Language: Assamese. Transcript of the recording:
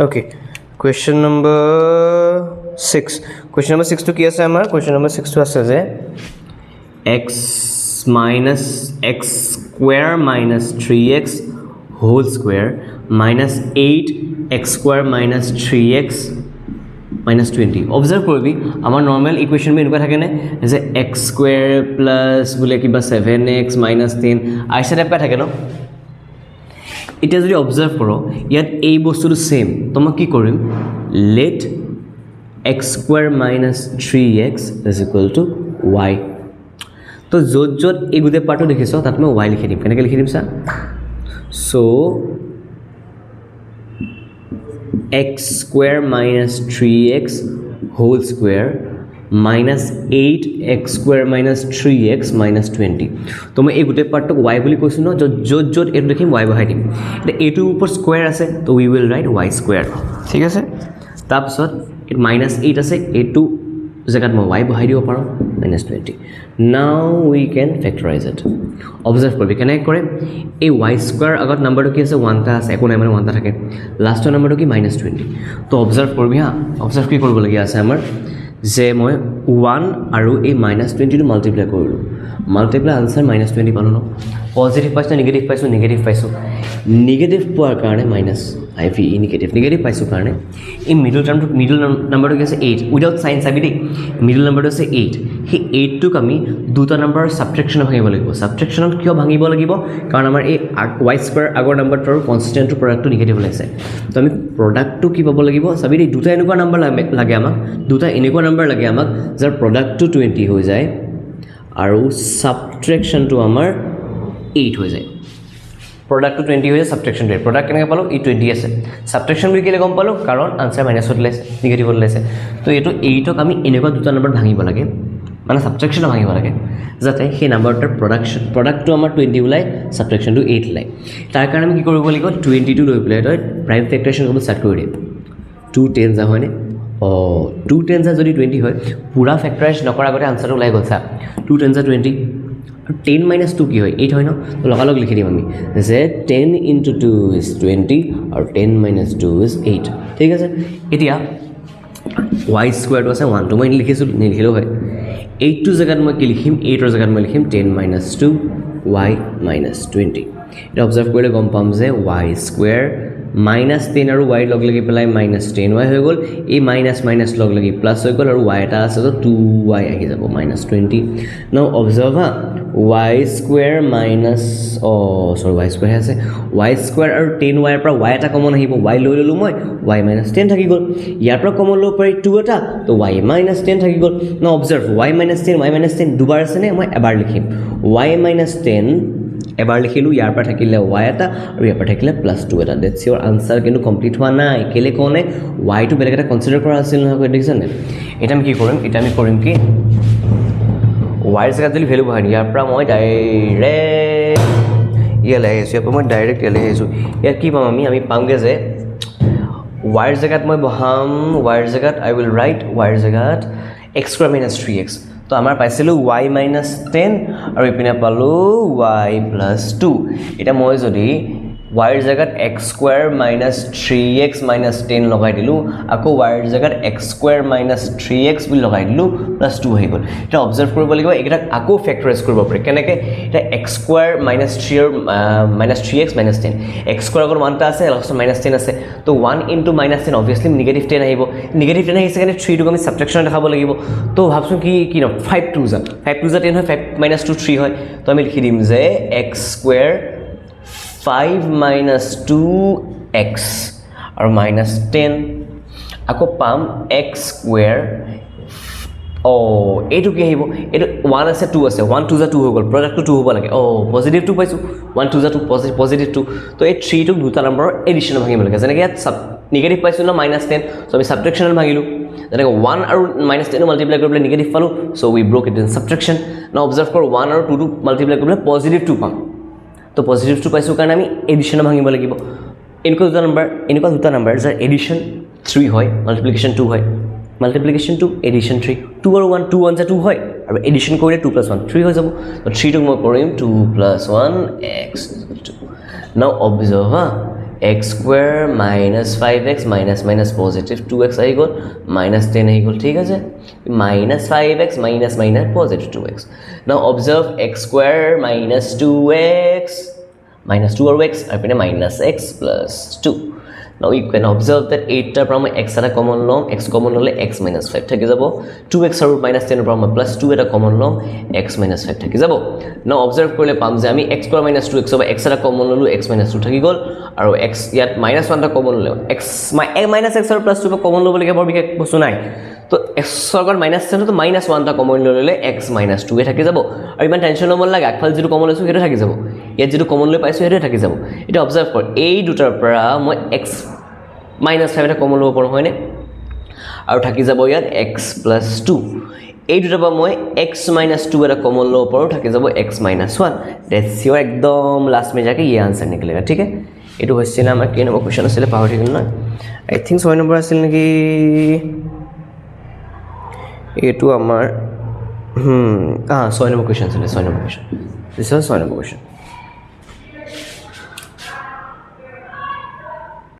Okay, question number 6. Question number 6 to কি আছে আমাৰ? Question number 6 to আছে যে x minus x square minus 3x whole square minus 8x square minus 3x minus 20. Observe করবি আমার নর্মাল ইকুয়েশন মে এনেকুৱা থাকে না যে x square plus বলে কিবা 7x minus 10 আইসা টাইপ থাকে ন এটা যদি অবজার্ভ করো ইয়াত এই বস্তুটো সেম তো মই কি কৰিম let x square minus 3x is equal to y তো য'ত য'ত এই গোটেই পাৰ্টটো দেখিছ তাত মই y লিখি দিম কেনেকৈ লিখি দিম চা so x square minus 3x whole square minus 8x square minus 3x minus 20 তো মই এই গোটেই পাৰ্টটো y বুলি কৈছো ন য'ত য'ত এটো দেখিম y বহাই দিম এটা এটো ওপৰ স্কয়াৰ আছে তো we will write y square ঠিক আছে তাৰপিছত minus 8 আছে এটো জায়গাত মই y বহাই দিব পাৰো minus 20 now we can factorize it observe কৰবি কেনে কৰে এই y square আগত নাম্বাৰটো কি আছে 1 টা আছে একো নাই মানে 1 টা থাকে লাষ্টৰ নাম্বাৰটো কি minus 20 তো observe কৰবি হা observe কি কৰিব লাগি আছে আমাৰ যে মই 1 আৰু এই minus 20 টো মাল্টিপ্লাই কৰিলো মাল্টিপ্লাই আনসাৰ minus 20 পালো ন পজিটিভ পাইছো নেগেটিভ পাইছো নেগেটিভ পোৱাৰ কাৰণে মাইনাস আইভি নেগেটিভ পাইছো কাৰণে এই মিডল নাম্বাৰটো কি আছে 8 উইদাউট সাইন চাবি দেই মিডল নাম্বাৰটো আছে 8 সেই 8 টোক আমি দুটা নাম্বাৰৰ সাবট্ৰেকশন ভাঙিব লাগিব সাবট্ৰেকশনত কিয় ভাঙিব লাগিব কাৰণ আমাৰ এই y স্কয়াৰ আগৰ নাম্বাৰটোৰ কনস্ট্যান্টৰ প্ৰডাক্টটো নেগেটিভ ওলাইছে তো আমি প্ৰডাক্টটো কি পাব লাগিব চাবি দেই দুটা এনেকুৱা নাম্বাৰ লাগে আমাক দুটা এনেকুৱা নাম্বাৰ লাগে আমাক যাৰ প্ৰডাক্টটো 20 হৈ যায় আৰু সাবট্ৰেকশনটো আমাৰ 8 হৈ যায় product to 20 hoye subtraction rate product kenake palo e 20 ase subtraction bhi kele gom palo karon answer minus hot lese negative hot lese to eto 8 ok ami eneka duta number bhangibo lage mane subtraction bhangibo lage jate he number tar product to amar 20 ulai subtraction to 8 lai tar karone ami ki koribo ligo 22 loi pele to prime factorization kobo start kori de 2 10s a hoyne o 2 10s a jodi 20 hoy pura factorize nokora agote answer ulai gol sa 2 10s a 20 10 minus 2 কি হয় 8 হয় না তো লগালগ লিখি দিম আমি যে 10 into 2 is 20 are 10 minus 2 is 8 ঠিক আছে এতিয়া y squared আছে 1 তো মই লিখিছো লিখিলো হয় 8 টু জায়গাত মই কি লিখিম 8 এর জায়গাত মই লিখিম 10 minus 2 y minus 20 এটা অবজার্ভ কৰিলে গম পাম যে y square minus 10 আৰু y লগ লাগি পেলাই minus 10y হৈ গল এই minus লগ লাগি প্লাস হৈ গল আৰু y এটা আছে তো 2y আহি যাব minus 20 নাও observe y square minus y square আছে y square আৰু 10y পৰা y এটা কমন আহিব y লৈ ললো মই y minus 10 থাকি গল ইয়াৰ পৰা কমন লব পাৰি 2 এটা তো y minus 10 থাকি গল নাও অবজাৰ্ভ y minus 10 দুবাৰ আছে নে মই এবাৰ লিখিম y minus 10 এবাৰ লিখিলো ইয়াৰ পৰা থাকিলে y এটা আৰু ইয়াৰ পৰা থাকিলে +2 এটা দ্যাটস ইওৰ আনসাৰ কিন্তু কমপ্লিট হোৱা নাই কেলে কোনে y টো বেলেগ এটা কনসিডাৰ কৰা আছিল নহয় কৈ দেখিছনে এটা আমি কি কৰিম এটা আমি কৰিম কি y এৰ জায়গাত যদি ভ্যালু বহাই ইয়াৰ পৰা মই ডাইৰেক্ট ইয়ালে আহিছো ইয়াৰ পৰা মই ডাইৰেক্ট ইয়ালে আহিছো ইয়াৰ কি পাম আমি পামগে যে y এর জায়গাত মই বহাম y এর জায়গাত আই উইল রাইট y এর জায়গাত x square minus 3x তো আমাৰ পাইছিলো y minus 10 আৰু ইপিনে পালো y plus 2 এটা মই যদি y এর জায়গাত x square minus 3x minus 10 লগাই দিলু আকৌ y এর জায়গাত x square minus 3x বুলি লগাই দিলু plus 2 হৈ গল এটা অবজার্ভ কৰিব লাগিব এটা আকৌ ফ্যাক্টৰাইজ কৰিব পাৰি কেনেকৈ এটা x square minus 3 minus 3x minus 10 x square আগৰ 1 টা আছে লাষ্টত minus 10 আছে তো 1 into minus 10 obviously negative 10 আহিব negative 10 আহিছে কাৰণে 3 টো আমি সাবট্ৰাকশন দেখাব লাগিব তো ভাবছো কি ন 5 2 যা 10 হয় 5 minus 2 3 হয় তো আমি লিখি দিম যে x square 5 minus 2x और minus 10 আকৌ পাম x square এইটো কি আহিব এইটো 1 আছে 2 আছে 1 2 যা 2 হৈ গল প্ৰডাক্ট 2 হ'ব লাগে পজিটিভ 2 পাইছো 1 2 যা 2 পজিটিভ 2 তো এই 3 টো দুটা নম্বৰৰ এডিশন ভাঙিব লাগে যেনেকৈ ইয়াত নেগেটিভ পাইছো না -10 সো আমি সাবট্ৰাকশন ভাঙিলো যেনেকৈ 1 আৰু -10 মাল্টিপ্লাই কৰিবলৈ নেগেটিভ পালো সো উই ব্ৰোক ইট ইন সাবট্ৰাকশন নাও অবজাৰ্ভ কৰ 1 আৰু 2 টো মাল্টিপ্লাই কৰিবলৈ পজিটিভ 2 পাম তো পজিটিভ 2 পাইছো কাৰণ আমি এডিশন ভাঙিব লাগিব এনেকুৱা দুটা নাম্বাৰ যাৰ এডিশন 3 হয় মাল্টিপ্লিকেশন 2 হয় মাল্টিপ্লিকেশ্যন 2 এডিশ্যন 3 2 আৰু 1 2 1 2 হয় আৰু এডিশ্যন কৰিলে 2 + 1 3 হৈ যাব তো 3 টোক মই কৰিম 2 + 1 x = 2 নাও observe x square minus 5x minus minus positive 2x আহি গ'ল minus 10 আহি গ'ল ঠিক আছে minus 5x minus minus positive 2x now observe x square minus 2x minus 2 or x and then minus x plus 2 now you can observe that 8 tar from x at a common long x common hole x minus 5 thaki jabo 2x root minus 10 from plus 2 at a common long x minus 5 thaki jabo now observe korle pam je ami x square minus 2x over x at a common hole x minus 2 thaki gol aru x yat minus 1 ta common hole x minus x or plus 2 ta common hole bole bor bikek bostu nai তো x স্কয়ার মাইনাস 10 তো মাইনাস 1 টা কমন ললে x মাইনাস 2 এ থাকি যাব আৰু ইমান টেনচন নমল লাগে আগফাল যেটো কমন লৈছো হেটো থাকি যাব ইয়াত যেটো কমন লৈ পাইছো হেটো থাকি যাব এটা অবজার্ভ কৰ এই দুটাৰ পৰা মই x মাইনাস 5 এটা কমন লব পাৰো হয়নে আৰু থাকি যাব ইয়াত x প্লাস 2 এই দুটাৰ পৰা মই x minus 2 এটা কমন লব পাৰো থাকি যাব x minus 1 দ্যাটস ইওর একদম লাস্ট में जाके ये आंसर निकलेगा ठीक है এটো হৈছিল আমাৰ কি নম্বৰ কোশ্চেন আছিল পাহৰি গল না আই থিংক 6 নম্বৰ আছিল নেকি এটো আমাৰ 6 নম্বৰ কোশ্চেন আছিল 6 number question this is 6 number question